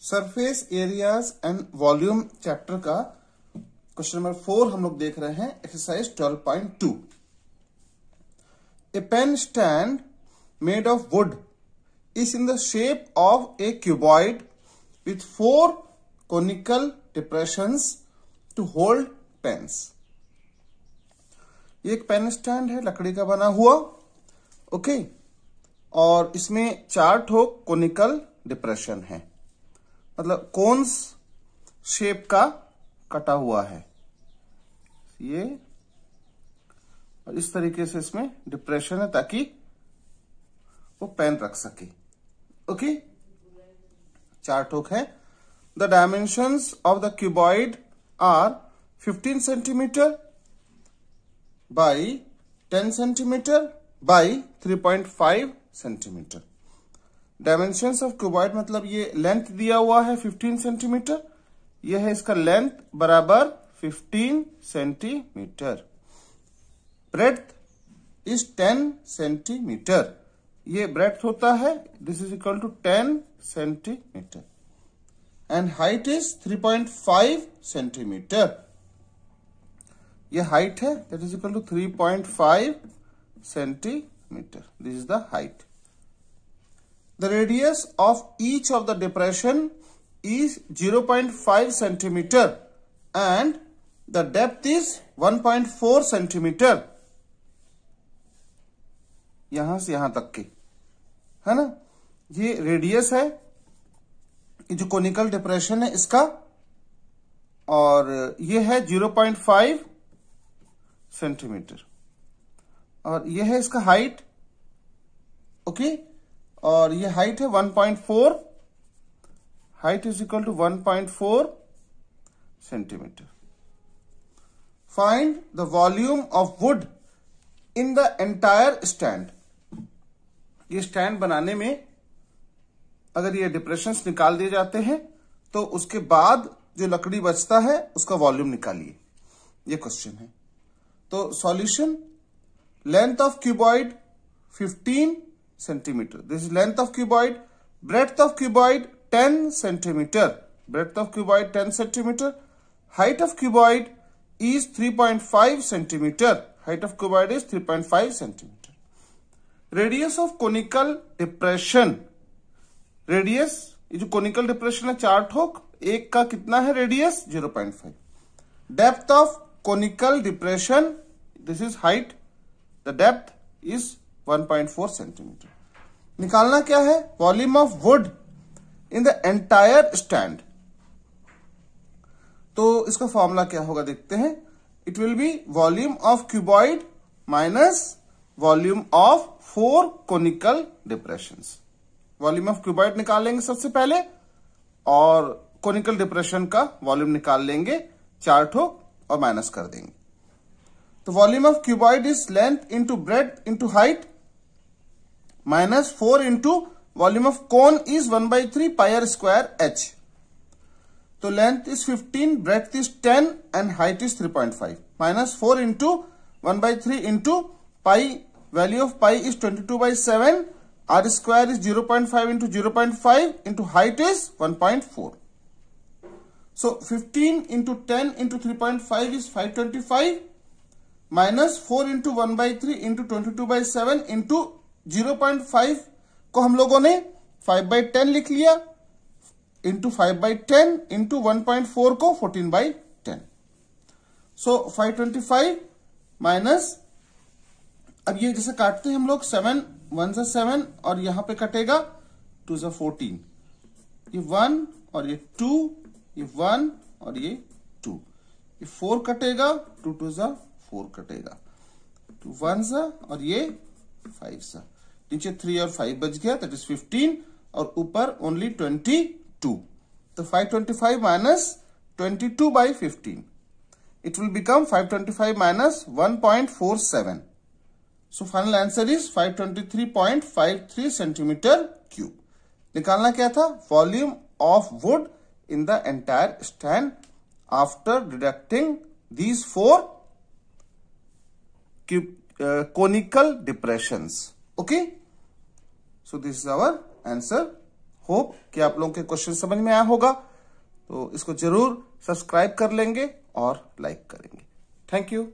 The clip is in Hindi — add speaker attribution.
Speaker 1: Surface areas and volume chapter का क्वेश्चन नंबर 4 हम लोग देख रहे हैं, exercise 12.2। A pen stand made of wood is in the shape of a cuboid with 4 conical depressions to hold pens। ये एक पेन स्टैंड है लकड़ी का बना हुआ, ओके, और इसमें 4 ठोक कोनिकल डिप्रेशन है, मतलब कोन्स शेप का कटा हुआ है ये, और इस तरीके से इसमें डिप्रेशन है ताकि वो पेन रख सके, ओके। 4 ठोक है। The dimensions of the cuboid are 15 centimeter by 10 centimeter by 3.5 centimeter. Dimensions of cuboid मतलब ये लेंथ दिया हुआ है 15 सेंटीमीटर, यह है इसका लेंथ बराबर 15 सेंटीमीटर। ब्रेड्थ इज 10 सेंटीमीटर, ये ब्रेड्थ होता है, this is equal to 10 centimeter, and height is 3.5 centimeter. ये हाइट है, that is equal to 3.5 centimeter, this is the height. The radius of each of the depression is 0.5 centimeter and the depth is 1.4 centimeter। यहां से यहां तक की है ना, ये रेडियस है, ये जो कोनिकल डिप्रेशन है इसका, और ये है 0.5 सेंटीमीटर, और ये है इसका हाइट, ओके, और ये हाइट है 1.4, height is equal to 1.4 centimeter। Find the volume of wood in the entire stand। ये स्टैंड बनाने में अगर ये डिप्रेशंस निकाल दिए जाते हैं तो उसके बाद जो लकड़ी बचता है उसका वॉल्यूम निकालिए, ये क्वेश्चन है। तो solution, length of cuboid 15 centimetre, this is length of cuboid. Breadth of cuboid 10 centimeter, breadth of cuboid 10 centimeter, height of cuboid is 3.5 centimeter, height of cuboid is 3.5 centimeter। Radius of conical depression, radius, ये जो conical depression है 4 ठोक, एक का कितना है radius 0.5। Depth of conical depression, this is height, the depth is 1.4 centimeter। निकालना क्या है, volume of would in the entire stand. तो इसका फॉर्मूला क्या होगा देखते हैं। It will be volume of cuboid minus volume of 4 conical depressions. Volume of cuboid निकालेंगे सबसे पहले, और कोनिकल डिप्रेशन का वॉल्यूम निकाल लेंगे 4 ठोक और माइनस कर देंगे। तो volume of cuboid is length into breadth into height minus 4 into volume of cone is 1/3 pi square h। तो length is 15, breadth is 10 and height is 3.5, minus 4 into 1/3 into pi, value of pi is 22/7, r square is 0.5 into 0.5 into height is 1.4। So 15 into 10 into 3.5 is 525, minus 4 into 1/3 into 22/7 into 0.5 को हम लोगों ने 5/10 लिख लिया, इंटू 5/10 इंटू 1.4 को 14/10। सो 525 माइनस, अब ये जैसे काटते हैं हम लोग, 7 1 से 7 और यहां पे कटेगा 2 से 14, ये 1 और ये 2, ये 1 और ये 2, ये 4 कटेगा, 2 2 से 4 कटेगा, 2 1 से और ये 5 से, नीचे 3 और 5 बच गया, दैट इज 15, और ऊपर ओनली 22। तो 525 minus 22/15, it will become 525 minus 1.47। So final answer is 523.53 centimetre cube. निकालना क्या था, volume of would in the entire stand after deducting these 4 conical depressions, okay। So this is our answer hope कि आप लोगों के क्वेश्चन समझ में आया होगा, तो इसको जरूर सब्सक्राइब कर लेंगे और लाइक करेंगे। Thank you.